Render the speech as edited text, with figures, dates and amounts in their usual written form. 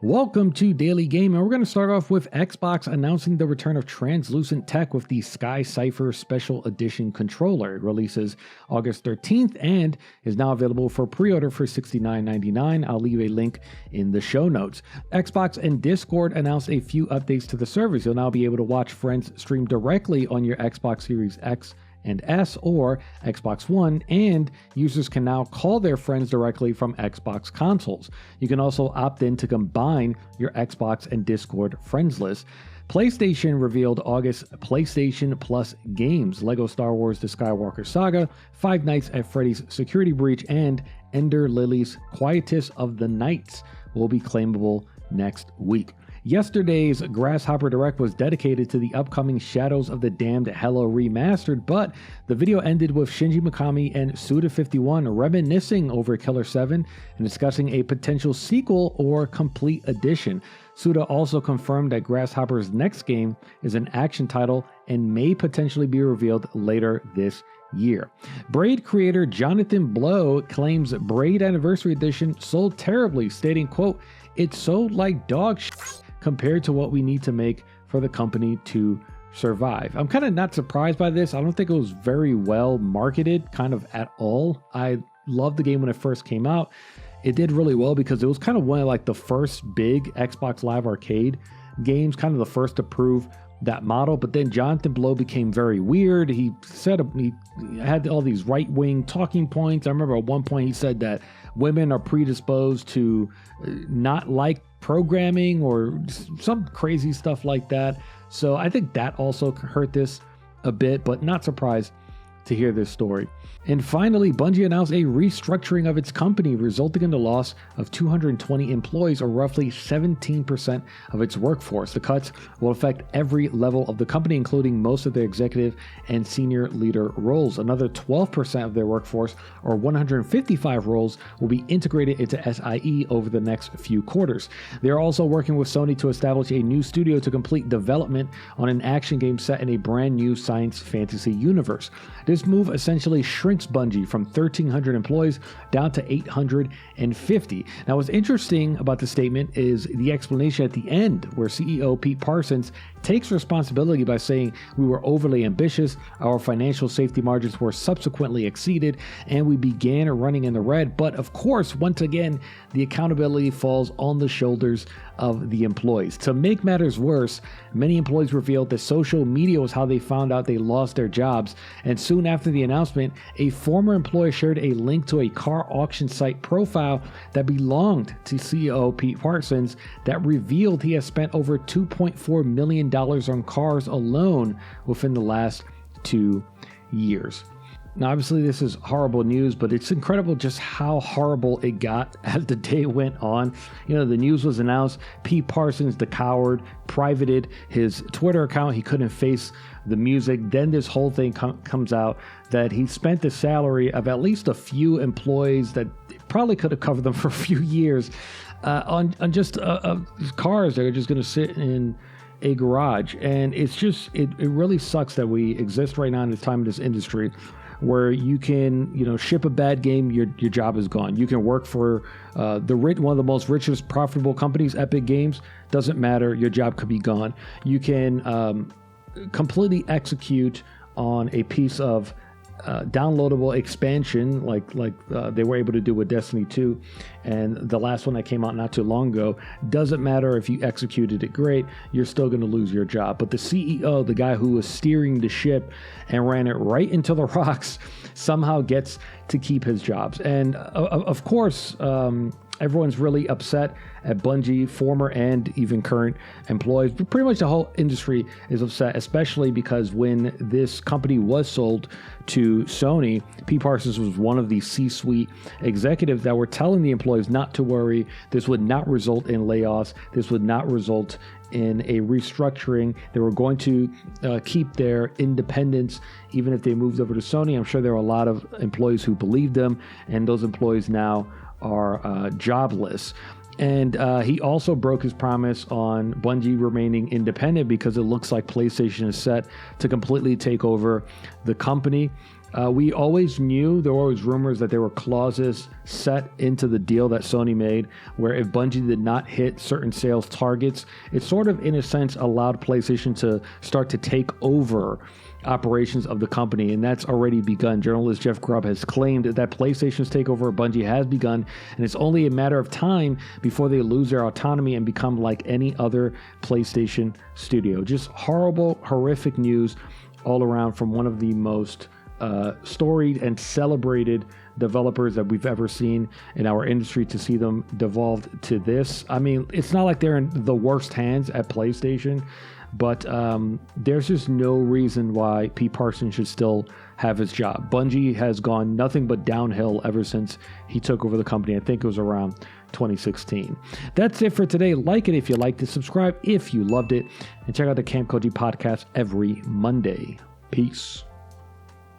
Welcome to Daily Game, and we're going to start off with Xbox announcing the return of translucent tech with the Sky Cypher Special Edition controller. It releases August 13th and is now available for pre-order for $69.99. I'll leave a link in the show notes. Xbox and Discord announced a few updates to the service. You'll now be able to watch friends stream directly on your Xbox Series X and S or Xbox One, and users can now call their friends directly from Xbox consoles. You can also opt in to combine your Xbox and Discord friends list. PlayStation revealed August PlayStation Plus games: Lego Star Wars The Skywalker Saga, Five Nights at Freddy's Security Breach, and Ender Lilies Quietus of the Nights will be claimable next week. Yesterday's Grasshopper Direct was dedicated to the upcoming Shadows of the Damned Hello Remastered, but the video ended with Shinji Mikami and Suda51 reminiscing over Killer 7 and discussing a potential sequel or complete edition. Suda also confirmed that Grasshopper's next game is an action title and may potentially be revealed later this year. Braid creator Jonathan Blow claims Braid Anniversary Edition sold terribly, stating, quote, "It sold like dog shit compared to what we need to make for the company to survive." I'm kind of not surprised by this. I don't think it was very well marketed kind of at all. I loved the game when it first came out. It did really well because it was kind of one of like the first big Xbox Live Arcade games, kind of the first to prove that model. But then Jonathan Blow became very weird. He said he had all these right-wing talking points. I remember at one point he said that women are predisposed to not like programming or some crazy stuff like that. So I think that also hurt this a bit, but not surprised to hear this story. And finally, Bungie announced a restructuring of its company, resulting in the loss of 220 employees, or roughly 17% of its workforce. The cuts will affect every level of the company, including most of their executive and senior leader roles. Another 12% of their workforce, or 155 roles, will be integrated into SIE over the next few quarters. They are also working with Sony to establish a new studio to complete development on an action game set in a brand new science fantasy universe. This move essentially shrinks Bungie from 1,300 employees down to 850. Now, what's interesting about the statement is the explanation at the end, where CEO Pete Parsons takes responsibility by saying, "We were overly ambitious, our financial safety margins were subsequently exceeded, and we began running in the red." But of course, once again, the accountability falls on the shoulders of the employees. To make matters worse, many employees revealed that social media was how they found out they lost their jobs, and soon after the announcement, a former employee shared a link to a car auction site profile that belonged to CEO Pete Parsons that revealed he has spent over $2.4 million on cars alone within the last 2 years. Now, obviously, this is horrible news, but it's incredible just how horrible it got as the day went on. You know, the news was announced. Pete Parsons, the coward, privated his Twitter account. He couldn't face the music. Then this whole thing comes out that he spent the salary of at least a few employees that probably could have covered them for a few years on just cars that are just going to sit in a garage. And it's just, it really sucks that we exist right now in this time in this industry where you can, ship a bad game, your job is gone. You can work for one of the most richest, profitable companies, Epic Games. Doesn't matter, your job could be gone. You can completely execute on a piece of downloadable expansion like they were able to do with Destiny 2 and the last one that came out not too long ago. Doesn't matter if you executed it great, you're still going to lose your job. But the CEO, the guy who was steering the ship and ran it right into the rocks, somehow gets to keep his jobs. And of course, everyone's really upset at Bungie, former and even current employees. But pretty much the whole industry is upset, especially because when this company was sold to Sony, Pete Parsons was one of the C-suite executives that were telling the employees not to worry. This would not result in layoffs. This would not result in a restructuring. They were going to keep their independence even if they moved over to Sony. I'm sure there were a lot of employees who believed them, and those employees now are jobless. And he also broke his promise on Bungie remaining independent because it looks like PlayStation is set to completely take over the company. We always knew, there were always rumors that there were clauses set into the deal that Sony made where if Bungie did not hit certain sales targets, it sort of, in a sense, allowed PlayStation to start to take over operations of the company, and that's already begun. Journalist Jeff Grubb has claimed that PlayStation's takeover of Bungie has begun, and it's only a matter of time before they lose their autonomy and become like any other PlayStation studio. Just horrible, horrific news all around from one of the most storied and celebrated developers that we've ever seen in our industry. To see them devolved to this, I mean, it's not like they're in the worst hands at PlayStation, but there's just no reason why Pete Parsons should still have his job. Bungie has gone nothing but downhill ever since he took over the company. I think it was around 2016. That's it for today. Like it if you liked it, subscribe if you loved it, and check out the Camp Koji podcast every Monday. Peace.